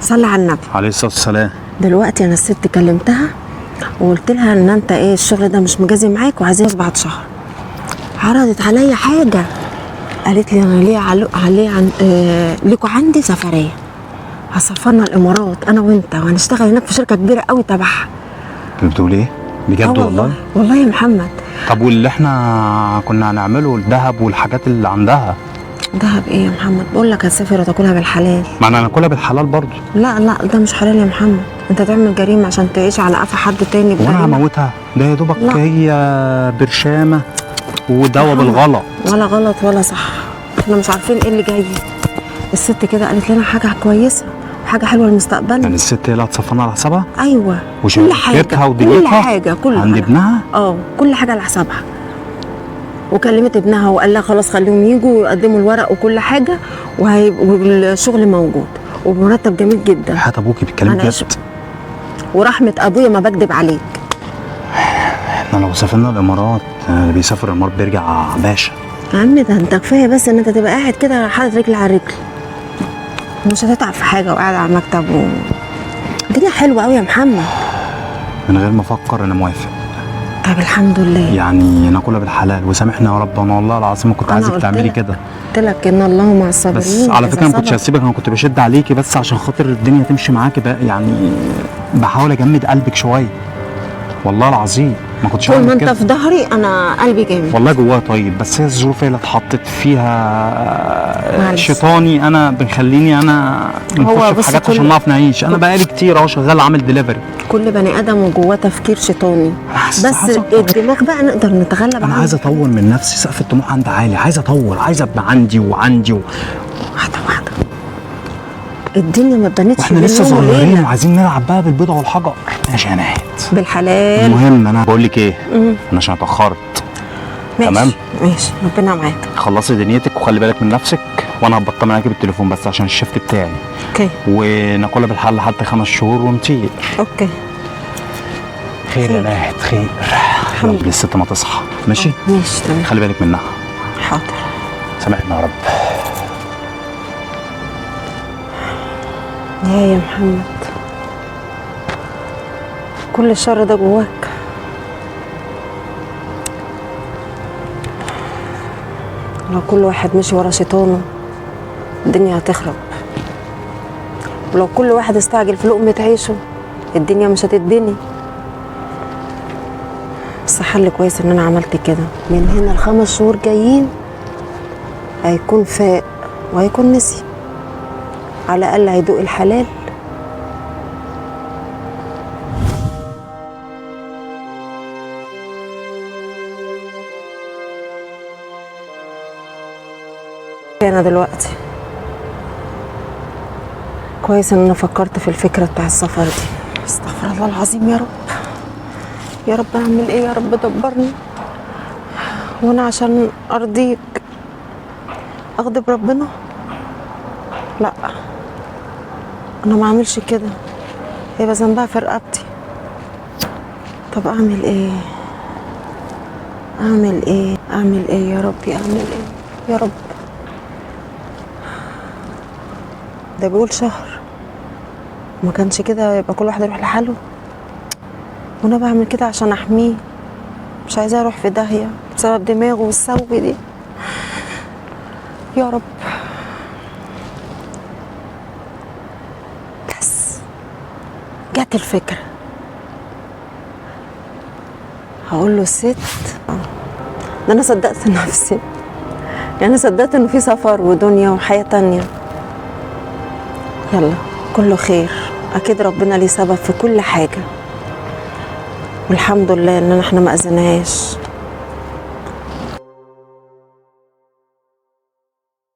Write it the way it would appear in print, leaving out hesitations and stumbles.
صلي على النبي عليه الصلاه والسلام. دلوقتي انا الست كلمتها وقلت لها ان انت ايه الشغل ده مش مجازي معاك وعايزين بعد شهر. عرضت عليا حاجه، قالت لي انا ليكوا عندي سفريه، هسافرنا الامارات انا وانت وهنشتغل هناك في شركه كبيره قوي تبعها. انت بتقول ايه؟ بجد والله؟ والله يا محمد. طب واللي احنا كنا هنعمله الذهب والحاجات اللي عندها؟ دهب ايه يا محمد؟ بقول لك هتسافر وتاكلها بالحلال. ما انا هناكلها بالحلال برضه. لا ده مش حلال يا محمد، انت تعمل جريمه عشان تعيش على قفا حد تاني بجريمه. وانا هموتها؟ ده يا دوبك هي برشامه ودواء بالغلط. ولا غلط ولا صح، احنا مش عارفين ايه اللي جاي. الست كده قالت لنا حاجه كويسه وحاجه حلوه لمستقبلنا. يعني الست هي اللي هتصفنا على حسابها؟ ايوه كل حاجه ودنيتها كل حاجه عند ابنها. كل حاجه على حسابها. وكلمت ابنها وقال لها خلاص خليهم يجوا ويقدموا الورق وكل حاجه والشغل موجود وبمرتب جميل جدا. حياة ابوكي بيتكلم بجد؟ ورحمه ابويا ما بكدب عليك. احنا لو سافرنا الامارات، اللي بيسافر الامارات بيرجع باشا. يا عم ده انت كفايه بس ان انت تبقى قاعد كده حاطط رجل على رجل، مش هتتعب في حاجه وقاعد على المكتب الدنيا حلوه قوي يا محمد. من غير ما افكر انا موافق. طب الحمد لله. يعني ناكلها بالحلال وسامحنا يا رب. انا والله العظيم كنت عايزك تعملي كده. قلت لك ان الله مع الصابرين. بس على فكره ما كنتش هسيبك، انا كنت بشد عليكي بس عشان خاطر الدنيا تمشي معاكي بقى، يعني بحاول اجمد قلبك شويه. والله العظيم ما كنتش طول ما انت في ظهري انا قلبي جامد والله جواها طيب، بس هي الظروف هي اللي اتحطت فيها شيطاني انا بنخليني انا نخش في حاجات عشان نعرف نعيش. انا بقالي كتير اهو شغال عامل دليفري. كل بني ادم وجواه تفكير شيطاني، بس الدماغ بقى نقدر نتغلب عليه. انا عايز اطور من نفسي، سقف الطموح عندي عالي، عايز اطور، عايز ابقى عندي وعندي واحده واحده. الدنيا ما اتبنتش واحنا لسه صغيرين وعايزين نلعب بقى بالبيضه والحجر. ماشي يا نهاد بالحلال. المهم انا بقول لك ايه، انا عشان اتاخرت. تمام ماشي ربنا معاك. خلصي دنيتك وخلي بالك من نفسك، وانا هبطل معاكي بالتليفون بس عشان الشيفت بتاعي. اوكي. وناكلها بالحل لحد 5 شهور ونطير. اوكي. خير يا نهاد خير. يلا الست ما تصحى. ماشي؟ ماشي تمام. خلي بالك منها. حاضر. سامحنا يا رب. يا محمد كل الشر ده جواك. لو كل واحد مشي ورا شيطانه الدنيا هتخرب، ولو كل واحد استعجل في لقمة عيشه الدنيا مش هتتبني. بس حل كويس ان انا عملت كده. من هنا ل5 شهور جايين هيكون فاق وهيكون نسي، على الاقل هيدوق الحلال. انا دلوقتي كويس ان انا فكرت في الفكره بتاع السفر دي. استغفر الله العظيم يا رب. يا رب اعمل ايه يا رب؟ دبرني. وانا عشان ارضيك اغضب ربنا؟ لا انا ما اعملش كده، هيبقى ذنبها في رقبتي. طب اعمل ايه؟ اعمل ايه؟ اعمل ايه يا ربي؟ اعمل ايه يا رب؟ ده بيقول شهر، ما كانش كده يبقى كل واحد يروح لحاله. وانا بعمل كده عشان احميه، مش عايزاه يروح في داهيه بسبب دماغه والسوي دي. يا رب. بس جت الفكره، هقول له الست ده انا صدقت نفسي، يعني صدقت انه في سفر ودنيا وحياه تانيه. يلا كله خير، اكيد ربنا ليه سبب في كل حاجه، والحمد لله ان احنا ما اذيناهاش.